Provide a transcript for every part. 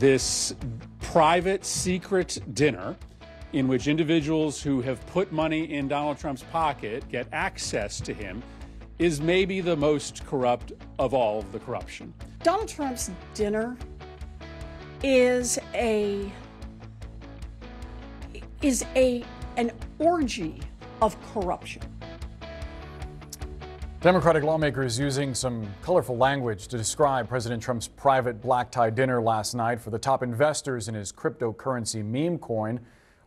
this private, secret dinner in which individuals who have put money in Donald Trump's pocket get access to him is maybe the most corrupt of all of the corruption. Donald Trump's dinner is an orgy of corruption. Democratic lawmakers using some colorful language to describe President Trump's private black tie dinner last night for the top investors in his cryptocurrency meme coin.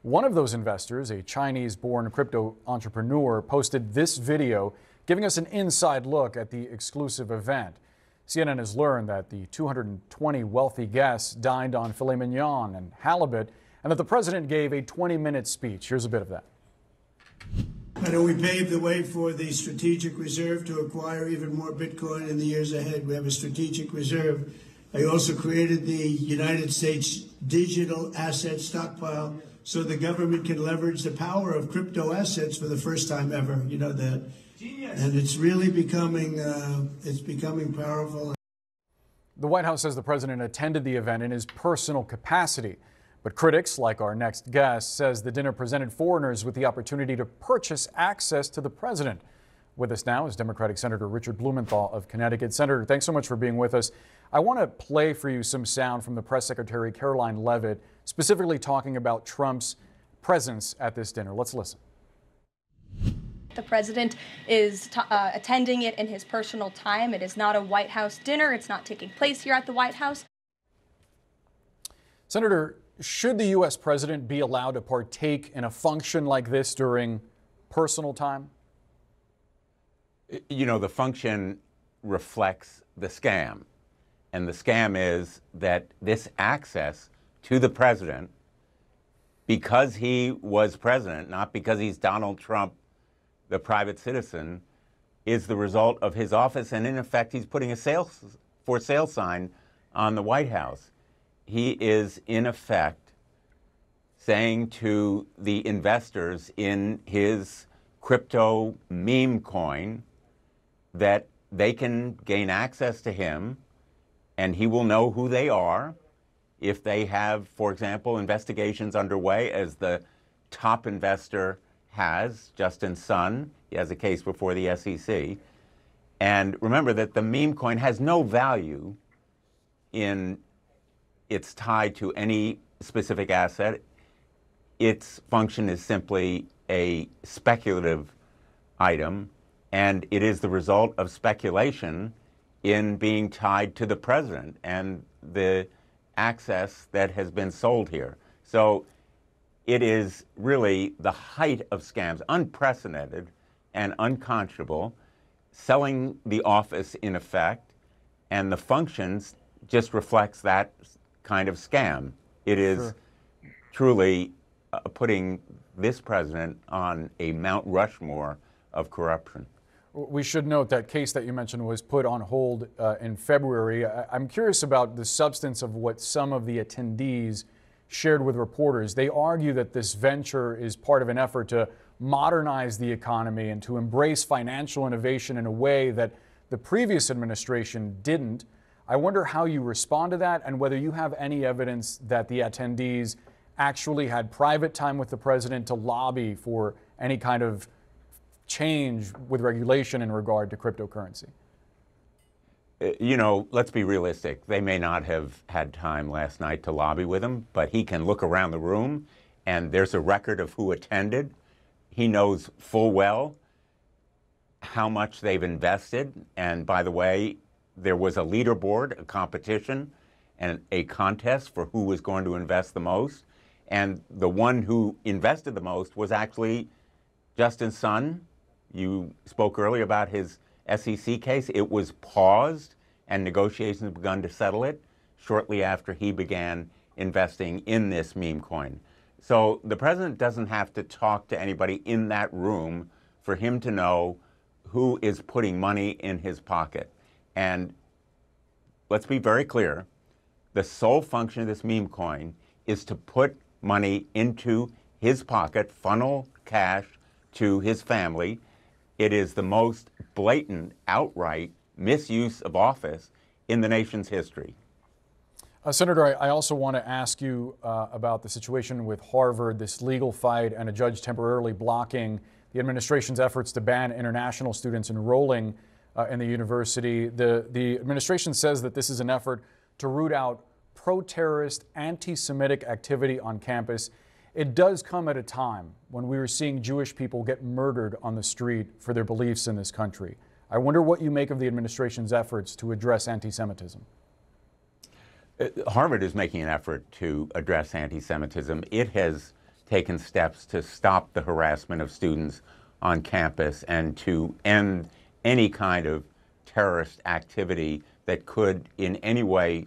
One of those investors, a Chinese-born crypto entrepreneur, posted this video giving us an inside look at the exclusive event. CNN has learned that the 220 wealthy guests dined on filet mignon and halibut, and that the president gave a 20-minute speech. Here's a bit of that. I know we paved the way for the strategic reserve to acquire even more Bitcoin in the years ahead. We have a strategic reserve. I also created the United States digital asset stockpile so the government can leverage the power of crypto assets for the first time ever. You know that. Genius. And it's really becoming powerful. The White House says the president attended the event in his personal capacity. But critics, like our next guest, says the dinner presented foreigners with the opportunity to purchase access to the president. With us now is Democratic Senator Richard Blumenthal of Connecticut. Senator, thanks so much for being with us. I want to play for you some sound from the press secretary, Karoline Leavitt, specifically talking about Trump's presence at this dinner. Let's listen. The president is attending it in his personal time. It is not a White House dinner. It's not taking place here at the White House. Senator, should the U.S. president be allowed to partake in a function like this during personal time? You know, the function reflects the scam. And the scam is that this access to the president, because he was president, not because he's Donald Trump, the private citizen, is the result of his office. And in effect, he's putting a for sale sign on the White House. He is, in effect, saying to the investors in his crypto meme coin that they can gain access to him and he will know who they are if they have, for example, investigations underway, as the top investor has, Justin Sun. He has a case before the SEC. And remember that the meme coin has no value in it's tied to any specific asset. Its function is simply a speculative item, and it is the result of speculation in being tied to the president and the access that has been sold here. So it is really the height of scams, unprecedented and unconscionable, selling the office in effect, and the functions just reflects that kind of scam. It is truly putting this president on a Mount Rushmore of corruption. We should note that case that you mentioned was put on hold in February. I'm curious about the substance of what some of the attendees shared with reporters. They argue that this venture is part of an effort to modernize the economy and to embrace financial innovation in a way that the previous administration didn't. I wonder how you respond to that and whether you have any evidence that the attendees actually had private time with the president to lobby for any kind of change with regulation in regard to cryptocurrency. You know, let's be realistic. They may not have had time last night to lobby with him, but he can look around the room and there's a record of who attended. He knows full well how much they've invested. And by the way, there was a leaderboard, a competition, and a contest for who was going to invest the most. And the one who invested the most was actually Justin Sun. You spoke earlier about his SEC case. It was paused and negotiations begun to settle it shortly after he began investing in this meme coin. So the president doesn't have to talk to anybody in that room for him to know who is putting money in his pocket. And let's be very clear, the sole function of this meme coin is to put money into his pocket, funnel cash to his family. It is the most blatant, outright misuse of office in the nation's history. Senator, I also want to ask you about the situation with Harvard, this legal fight, and a judge temporarily blocking the administration's efforts to ban international students enrolling in the university. The administration says that this is an effort to root out pro-terrorist, anti-Semitic activity on campus. It does come at a time when we are seeing Jewish people get murdered on the street for their beliefs in this country. I wonder what you make of the administration's efforts to address anti-Semitism. Harvard is making an effort to address anti-Semitism. It has taken steps to stop the harassment of students on campus and to end any kind of terrorist activity that could in any way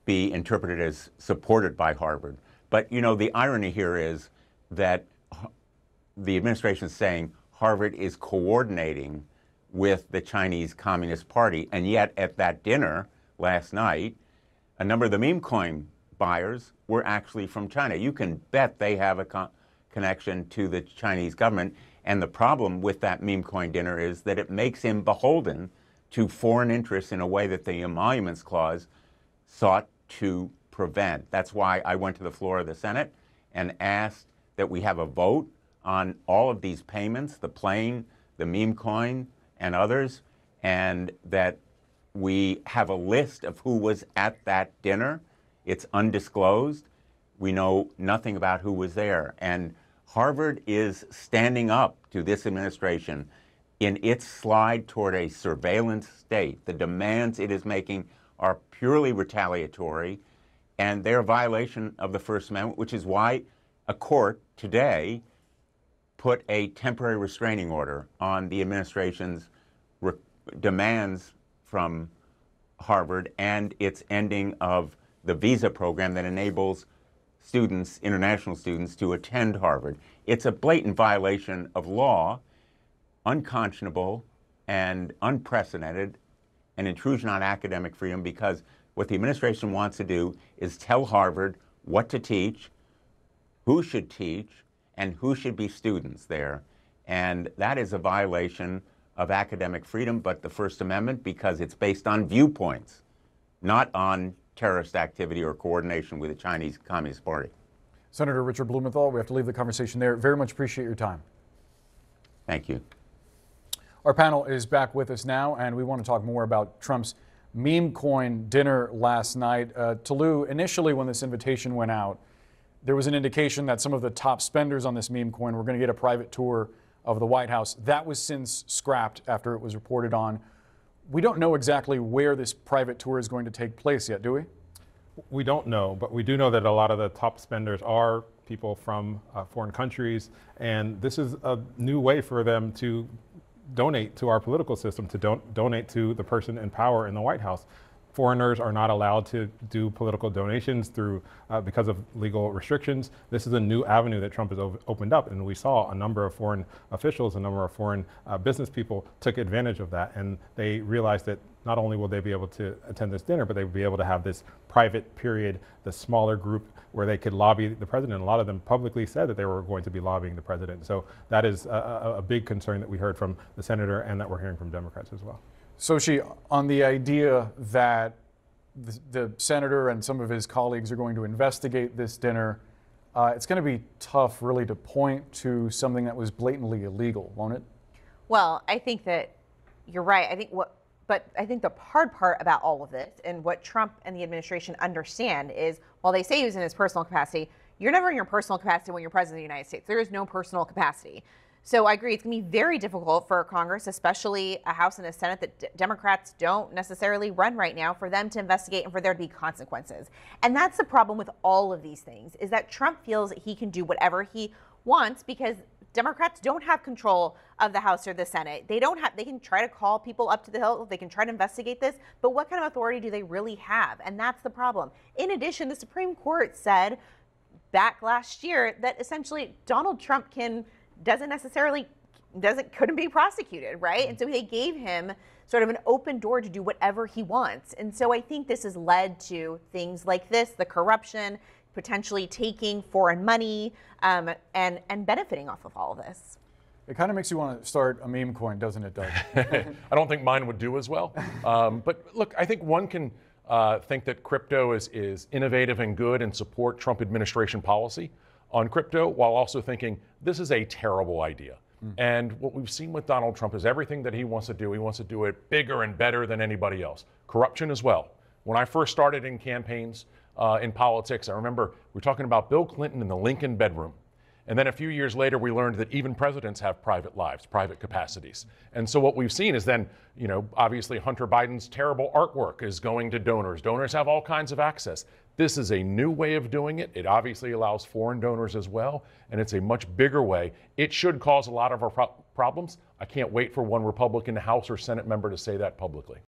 be interpreted as supported by Harvard. But, you know, the irony here is that the administration is saying Harvard is coordinating with the Chinese Communist Party, and yet at that dinner last night, a number of the meme coin buyers were actually from China. You can bet they have a connection to the Chinese government. And the problem with that meme coin dinner is that it makes him beholden to foreign interests in a way that the Emoluments Clause sought to prevent. That's why I went to the floor of the Senate and asked that we have a vote on all of these payments, the plane, the meme coin, and others, and that we have a list of who was at that dinner. It's undisclosed. We know nothing about who was there. And Harvard is standing up to this administration in its slide toward a surveillance state. The demands it is making are purely retaliatory, and they're a violation of the First Amendment, which is why a court today put a temporary restraining order on the administration's demands from Harvard and its ending of the visa program that enables students, international students, to attend Harvard. It's a blatant violation of law, unconscionable and unprecedented, an intrusion on academic freedom, because what the administration wants to do is tell Harvard what to teach, who should teach, and who should be students there. And that is a violation of academic freedom, but the First Amendment, because it's based on viewpoints, not on terrorist activity or coordination with the Chinese Communist Party. Senator Richard Blumenthal, we have to leave the conversation there. Very much appreciate your time. Thank you. Our panel is back with us now, and we want to talk more about Trump's meme coin dinner last night. Tolu, initially when this invitation went out, there was an indication that some of the top spenders on this meme coin were going to get a private tour of the White House. That was since scrapped after it was reported on. We don't know exactly where this private tour is going to take place yet, do we? We don't know, but we do know that a lot of the top spenders are people from foreign countries, and this is a new way for them to donate to our political system, to donate to the person in power in the White House. Foreigners are not allowed to do political donations through because of legal restrictions. This is a new avenue that Trump has opened up, and we saw a number of foreign officials, a number of foreign business people took advantage of that, and they realized that not only will they be able to attend this dinner, but they will be able to have this private period, the smaller group where they could lobby the president. A lot of them publicly said that they were going to be lobbying the president. So that is a big concern that we heard from the senator and that we're hearing from Democrats as well. Sochi, on the idea that the senator and some of his colleagues are going to investigate this dinner, it's going to be tough really to point to something that was blatantly illegal, won't it? Well, I think that you're right. But I think the hard part about all of this and what Trump and the administration understand is, while they say he was in his personal capacity, you're never in your personal capacity when you're president of the United States. There is no personal capacity. So I agree, it's going to be very difficult for Congress, especially a House and a Senate that Democrats don't necessarily run right now, for them to investigate and for there to be consequences. And that's the problem with all of these things, is that Trump feels that he can do whatever he wants because Democrats don't have control of the House or the Senate. They can try to call people up to the Hill, they can try to investigate this, but what kind of authority do they really have? And that's the problem. In addition, the Supreme Court said back last year that essentially Donald Trump couldn't be prosecuted, right? And so they gave him sort of an open door to do whatever he wants. And so I think this has led to things like this, the corruption, potentially taking foreign money, and benefiting off of all of this. It kind of makes you want to start a meme coin, doesn't it, Doug? I don't think mine would do as well. But look, I think one can think that crypto is innovative and good and support Trump administration policy on crypto, while also thinking this is a terrible idea. And what we've seen with Donald Trump is everything that he wants to do it bigger and better than anybody else. Corruption as well. When I first started in campaigns in politics, I remember we were talking about Bill Clinton in the Lincoln bedroom. And then a few years later, we learned that even presidents have private lives, private capacities. And so what we've seen is then, obviously Hunter Biden's terrible artwork is going to donors. Donors have all kinds of access. This is a new way of doing it. It obviously allows foreign donors as well, and it's a much bigger way. It should cause a lot of our problems. I can't wait for one Republican House or Senate member to say that publicly.